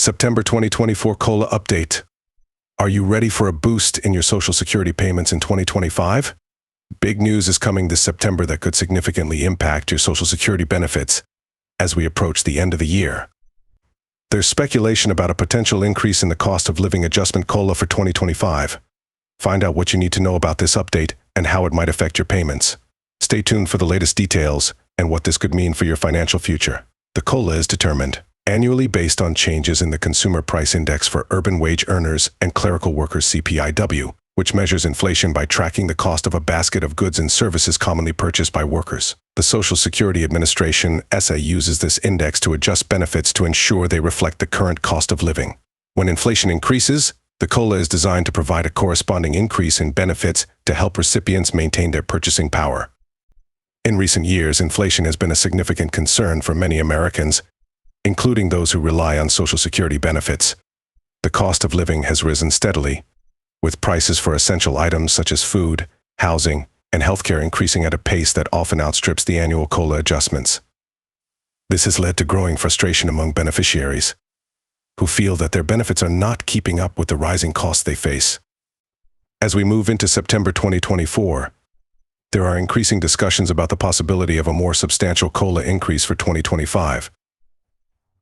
September 2024 COLA update. Are you ready for a boost in your Social Security payments in 2025? Big news is coming this September that could significantly impact your Social Security benefits as we approach the end of the year. There's speculation about a potential increase in the cost of living adjustment COLA for 2025. Find out what you need to know about this update and how it might affect your payments. Stay tuned for the latest details and what this could mean for your financial future. The COLA is determined annually based on changes in the Consumer Price Index for urban wage earners and clerical workers (CPIW), which measures inflation by tracking the cost of a basket of goods and services commonly purchased by workers. The Social Security Administration (SSA) uses this index to adjust benefits to ensure they reflect the current cost of living. When inflation increases, the COLA is designed to provide a corresponding increase in benefits to help recipients maintain their purchasing power. In recent years, inflation has been a significant concern for many Americans, including those who rely on Social Security benefits. The cost of living has risen steadily, with prices for essential items such as food, housing, and healthcare increasing at a pace that often outstrips the annual COLA adjustments. This has led to growing frustration among beneficiaries, who feel that their benefits are not keeping up with the rising costs they face. As we move into September 2024, there are increasing discussions about the possibility of a more substantial COLA increase for 2025.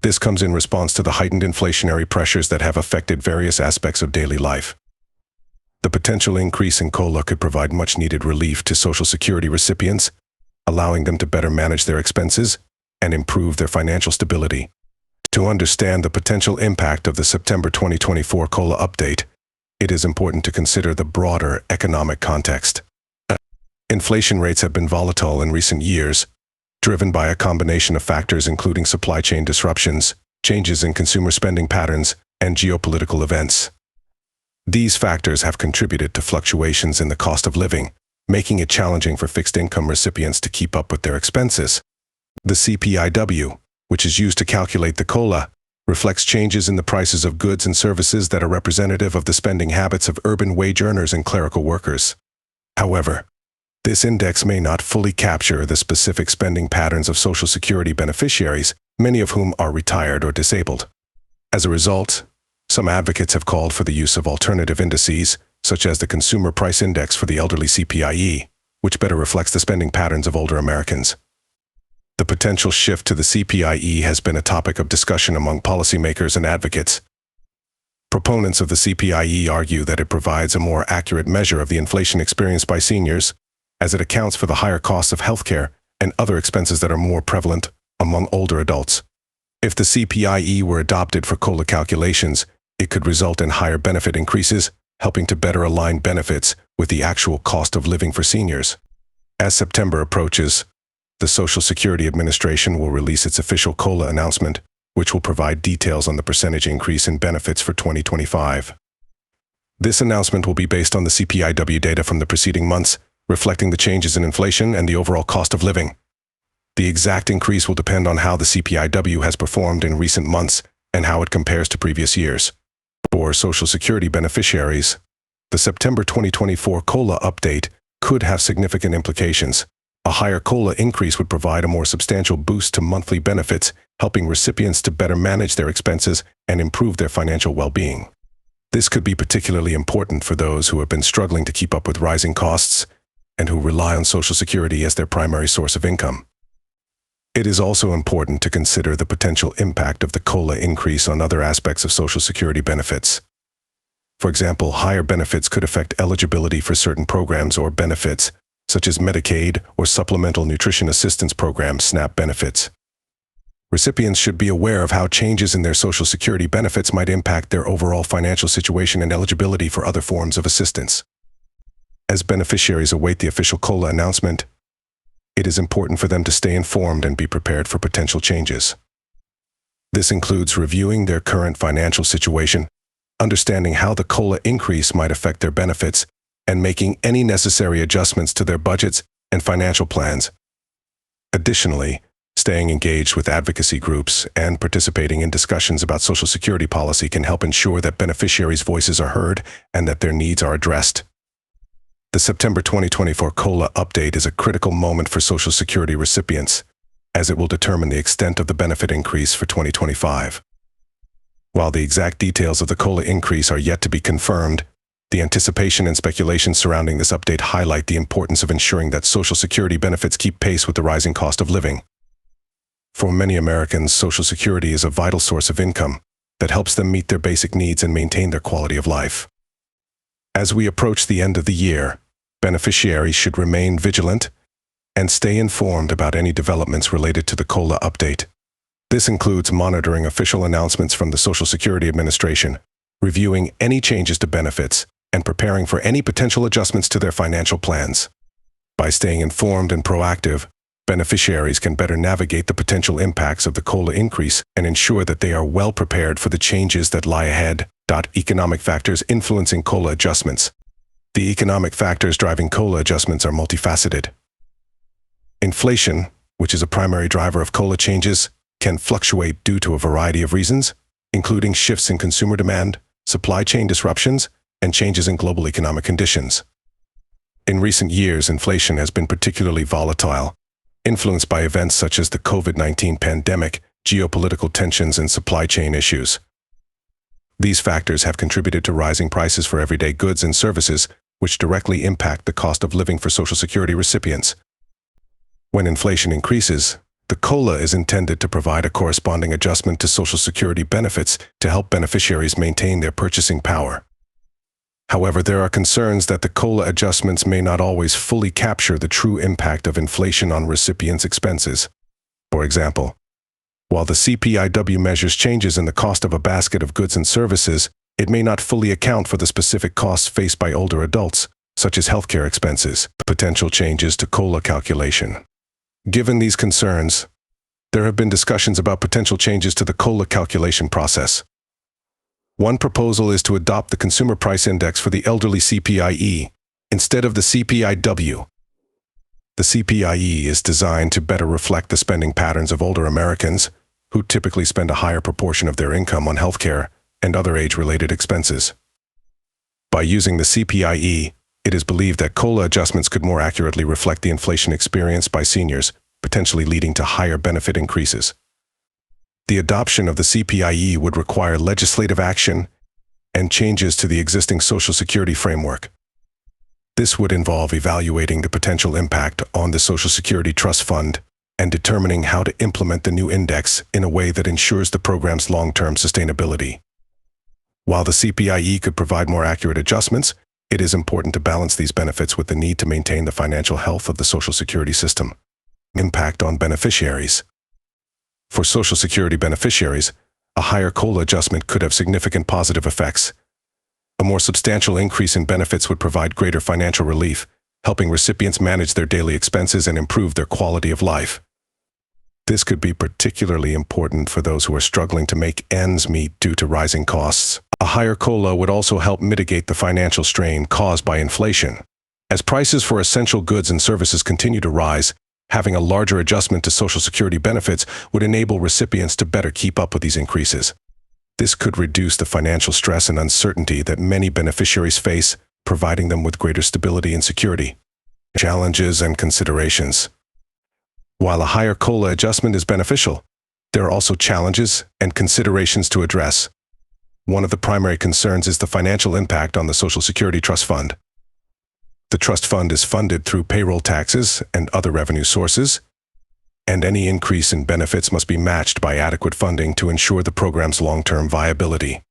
This comes in response to the heightened inflationary pressures that have affected various aspects of daily life. The potential increase in COLA could provide much-needed relief to Social Security recipients, allowing them to better manage their expenses and improve their financial stability. To understand the potential impact of the September 2024 COLA update, it is important to consider the broader economic context. Inflation rates have been volatile in recent years, driven by a combination of factors including supply chain disruptions, changes in consumer spending patterns, and geopolitical events. These factors have contributed to fluctuations in the cost of living, making it challenging for fixed-income recipients to keep up with their expenses. The CPIW, which is used to calculate the COLA, reflects changes in the prices of goods and services that are representative of the spending habits of urban wage earners and clerical workers. However, this index may not fully capture the specific spending patterns of Social Security beneficiaries, many of whom are retired or disabled. As a result, some advocates have called for the use of alternative indices, such as the Consumer Price Index for the elderly CPIE, which better reflects the spending patterns of older Americans. The potential shift to the CPIE has been a topic of discussion among policymakers and advocates. Proponents of the CPIE argue that it provides a more accurate measure of the inflation experienced by seniors, as it accounts for the higher costs of healthcare and other expenses that are more prevalent among older adults. If the CPIE were adopted for COLA calculations, it could result in higher benefit increases, helping to better align benefits with the actual cost of living for seniors. As September approaches, the Social Security Administration will release its official COLA announcement, which will provide details on the percentage increase in benefits for 2025. This announcement will be based on the CPIW data from the preceding months, reflecting the changes in inflation and the overall cost of living. The exact increase will depend on how the CPIW has performed in recent months and how it compares to previous years. For Social Security beneficiaries, the September 2024 COLA update could have significant implications. A higher COLA increase would provide a more substantial boost to monthly benefits, helping recipients to better manage their expenses and improve their financial well-being. This could be particularly important for those who have been struggling to keep up with rising costs and who rely on Social Security as their primary source of income. It is also important to consider the potential impact of the COLA increase on other aspects of Social Security benefits. For example, higher benefits could affect eligibility for certain programs or benefits, such as Medicaid or Supplemental Nutrition Assistance Program (SNAP) benefits. Recipients should be aware of how changes in their Social Security benefits might impact their overall financial situation and eligibility for other forms of assistance. As beneficiaries await the official COLA announcement, it is important for them to stay informed and be prepared for potential changes. This includes reviewing their current financial situation, understanding how the COLA increase might affect their benefits, and making any necessary adjustments to their budgets and financial plans. Additionally, staying engaged with advocacy groups and participating in discussions about Social Security policy can help ensure that beneficiaries' voices are heard and that their needs are addressed. The September 2024 COLA update is a critical moment for Social Security recipients, as it will determine the extent of the benefit increase for 2025. While the exact details of the COLA increase are yet to be confirmed, the anticipation and speculation surrounding this update highlight the importance of ensuring that Social Security benefits keep pace with the rising cost of living. For many Americans, Social Security is a vital source of income that helps them meet their basic needs and maintain their quality of life. As we approach the end of the year, beneficiaries should remain vigilant and stay informed about any developments related to the COLA update. This includes monitoring official announcements from the Social Security Administration, reviewing any changes to benefits, and preparing for any potential adjustments to their financial plans. By staying informed and proactive, beneficiaries can better navigate the potential impacts of the COLA increase and ensure that they are well prepared for the changes that lie ahead. Economic factors influencing COLA adjustments. The economic factors driving COLA adjustments are multifaceted. Inflation, which is a primary driver of COLA changes, can fluctuate due to a variety of reasons, including shifts in consumer demand, supply chain disruptions, and changes in global economic conditions. In recent years, inflation has been particularly volatile, influenced by events such as the COVID-19 pandemic, geopolitical tensions, and supply chain issues. These factors have contributed to rising prices for everyday goods and services, which directly impact the cost of living for Social Security recipients. When inflation increases, the COLA is intended to provide a corresponding adjustment to Social Security benefits to help beneficiaries maintain their purchasing power. However, there are concerns that the COLA adjustments may not always fully capture the true impact of inflation on recipients' expenses. For example, while the CPIW measures changes in the cost of a basket of goods and services, it may not fully account for the specific costs faced by older adults, such as healthcare expenses, potential changes to COLA calculation. Given these concerns, there have been discussions about potential changes to the COLA calculation process. One proposal is to adopt the Consumer Price Index for the elderly CPIE instead of the CPIW. The CPIE is designed to better reflect the spending patterns of older Americans, who typically spend a higher proportion of their income on healthcare and other age-related expenses. By using the CPIE, it is believed that COLA adjustments could more accurately reflect the inflation experienced by seniors, potentially leading to higher benefit increases. The adoption of the CPIE would require legislative action and changes to the existing Social Security framework. This would involve evaluating the potential impact on the Social Security Trust Fund and determining how to implement the new index in a way that ensures the program's long-term sustainability. While the CPIE could provide more accurate adjustments, it is important to balance these benefits with the need to maintain the financial health of the Social Security system. Impact on beneficiaries. For Social Security beneficiaries, a higher COLA adjustment could have significant positive effects. A more substantial increase in benefits would provide greater financial relief, helping recipients manage their daily expenses and improve their quality of life. This could be particularly important for those who are struggling to make ends meet due to rising costs. A higher COLA would also help mitigate the financial strain caused by inflation. As prices for essential goods and services continue to rise, having a larger adjustment to Social Security benefits would enable recipients to better keep up with these increases. This could reduce the financial stress and uncertainty that many beneficiaries face, providing them with greater stability and security. Challenges and considerations. While a higher COLA adjustment is beneficial, there are also challenges and considerations to address. One of the primary concerns is the financial impact on the Social Security Trust Fund. The trust fund is funded through payroll taxes and other revenue sources, and any increase in benefits must be matched by adequate funding to ensure the program's long-term viability.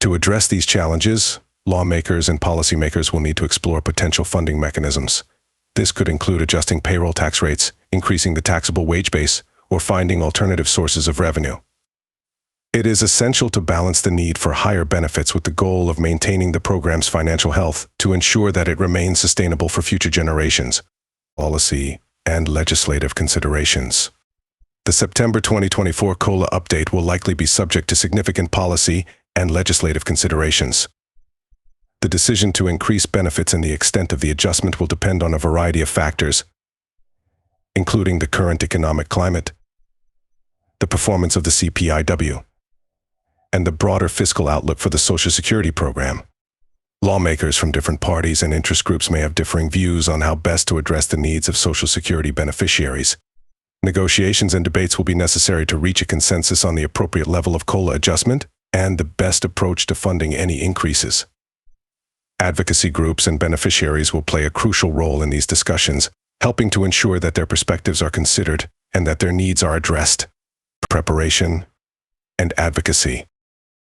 To address these challenges, lawmakers and policymakers will need to explore potential funding mechanisms. This could include adjusting payroll tax rates, increasing the taxable wage base, or finding alternative sources of revenue. It is essential to balance the need for higher benefits with the goal of maintaining the program's financial health to ensure that it remains sustainable for future generations. Policy and legislative considerations. The September 2024 COLA update will likely be subject to significant policy and legislative considerations. The decision to increase benefits and the extent of the adjustment will depend on a variety of factors, including the current economic climate, the performance of the CPIW, and the broader fiscal outlook for the Social Security program. Lawmakers from different parties and interest groups may have differing views on how best to address the needs of Social Security beneficiaries. Negotiations and debates will be necessary to reach a consensus on the appropriate level of COLA adjustment and the best approach to funding any increases. Advocacy groups and beneficiaries will play a crucial role in these discussions, helping to ensure that their perspectives are considered and that their needs are addressed. Preparation and advocacy.